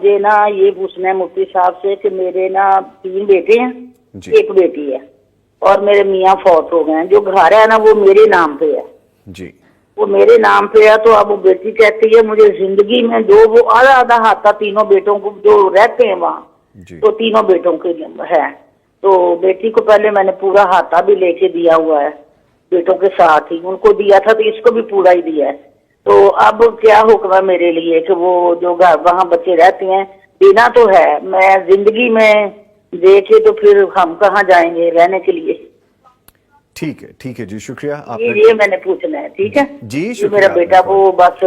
مجھے نا یہ پوچھنا ہے مفتی صاحب سے کہ میرے نا 3 بیٹے ہیں جی ایک بیٹی ہے اور میرے میاں فوت ہو گئے ہیں. جو گھر ہے نا وہ میرے نام پہ ہے, جی وہ میرے نام پہ ہے. تو اب وہ بیٹی کہتی ہے مجھے زندگی میں جو وہ آدھا آدھا ہاتھا تینوں بیٹوں کو جو رہتے ہیں وہاں جی تو تینوں بیٹوں کے ہے. تو بیٹی کو پہلے میں نے پورا ہاتھا بھی لے کے دیا ہوا ہے بیٹوں کے ساتھ ہی, ان کو دیا تھا تو اس کو بھی پورا ہی دیا ہے. تو اب کیا حکم ہے میرے لیے کہ وہ جو وہاں بچے رہتے ہیں دینا تو ہے, میں زندگی میں دے کے تو پھر ہم کہاں جائیں گے رہنے کے لیے. ٹھیک ہے جی, شکریہ آپ نے یہ میں نے پوچھنا ہے. ٹھیک ہے جی یہ شکریہ. میرا بیٹا وہ بس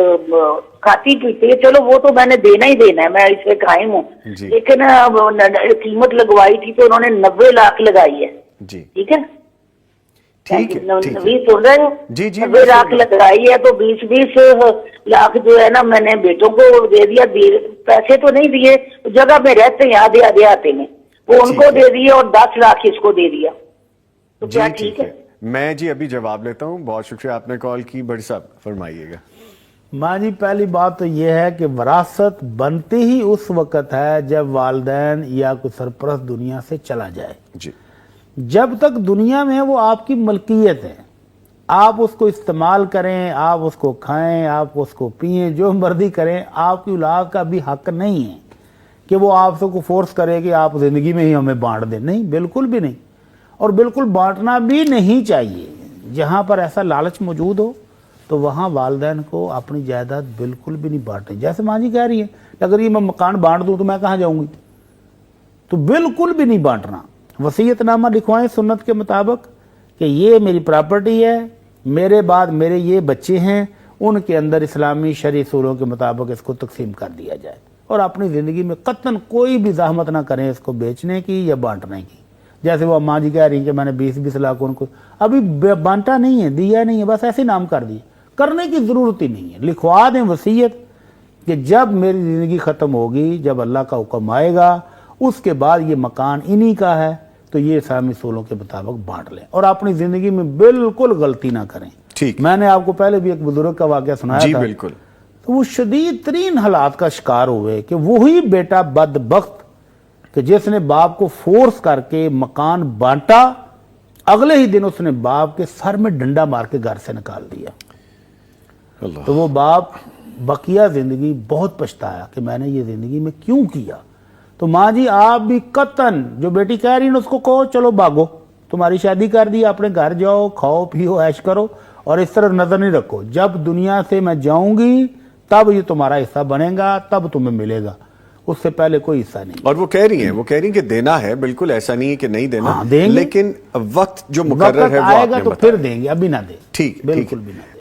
کھاتی پیتی ہے, چلو وہ تو میں نے دینا ہی دینا ہے, میں اس پہ قائم ہوں. جی لیکن قیمت لگوائی تھی تو انہوں نے 90 لاکھ لگائی ہے. جی ٹھیک ہے ٹھیک ہے 20 سن رہے ہو, جی 90 لاکھ لگائی ہے. تو 20 لاکھ جو ہے نا میں نے بیٹوں کو دے دیا. پیسے تو نہیں دیے, جگہ میں رہتے ہیں آدھے آدھے آتے میں, وہ ان کو دے دیے اور 10 لاکھ اس کو دے دیا. تو کیا ٹھیک ہے؟ میں جی ابھی جواب لیتا ہوں. بہت شکریہ آپ نے کال کی. بڑی صاحب فرمائیے گا. ماں جی پہلی بات تو یہ ہے کہ وراثت بنتی ہی اس وقت ہے جب والدین یا کوئی سرپرست دنیا سے چلا جائے. جی جب تک دنیا میں ہے وہ آپ کی ملکیت ہے, آپ اس کو استعمال کریں, آپ اس کو کھائیں, آپ اس کو پئیں, جو مرضی کریں, آپ کی اولاد کا بھی حق نہیں ہے کہ وہ آپ سے کو فورس کرے کہ آپ زندگی میں ہی ہمیں بانٹ دیں. نہیں, بالکل بھی نہیں, اور بالکل بانٹنا بھی نہیں چاہیے. جہاں پر ایسا لالچ موجود ہو تو وہاں والدین کو اپنی جائیداد بالکل بھی نہیں بانٹیں. جیسے ماں جی کہہ رہی ہے اگر یہ میں مکان بانٹ دوں تو میں کہاں جاؤں گی, تو بالکل بھی نہیں بانٹنا. وصیت نامہ لکھوائیں سنت کے مطابق کہ یہ میری پراپرٹی ہے, میرے بعد میرے یہ بچے ہیں, ان کے اندر اسلامی شرعی اصولوں کے مطابق اس کو تقسیم کر دیا جائے, اور اپنی زندگی میں قطعاً کوئی بھی زحمت نہ کریں اس کو بیچنے کی یا بانٹنے کی. جیسے وہ ماں جی کہہ رہی ہیں کہ میں نے 20 لاکھ ان کو ابھی بانٹا نہیں ہے, دیا نہیں ہے, بس ایسے نام کر دیے. کرنے کی ضرورت ہی نہیں ہے. لکھوا دیں وصیت کہ جب میری زندگی ختم ہوگی, جب اللہ کا حکم آئے گا, اس کے بعد یہ مکان انہی کا ہے, تو یہ اسلامی اصولوں کے مطابق بانٹ لیں, اور اپنی زندگی میں بالکل غلطی نہ کریں. میں نے آپ کو پہلے بھی ایک بزرگ کا واقعہ سنایا تھا, بالکل, تو وہ شدید ترین حالات کا شکار ہوئے کہ وہی بیٹا بدبخت کہ جس نے باپ کو فورس کر کے مکان بانٹا, اگلے ہی دن اس نے باپ کے سر میں ڈنڈا مار کے گھر سے نکال دیا. تو وہ باپ بقیہ زندگی بہت پچھتایا کہ میں نے یہ زندگی میں کیوں کیا. تو ماں جی آپ بھی قطعاً جو بیٹی کہہ رہی ہے اس کو کہو چلو بھاگو, تمہاری شادی کر دی, اپنے گھر جاؤ, کھاؤ پیو, عیش کرو, اور اس طرح نظر نہیں رکھو جب دنیا سے میں جاؤں گی تب یہ تمہارا حصہ بنے گا, تب تمہیں ملے گا, اس سے پہلے کوئی حصہ نہیں. اور وہ کہہ رہی ہیں کہ دینا ہے, بالکل ایسا نہیں ہے کہ نہیں دینا, دیں گے, لیکن وقت جو مقرر ہے وہ آئے گا تو پھر دیں گے, ابھی نہ دیں. ٹھیک, بالکل بھی نہ.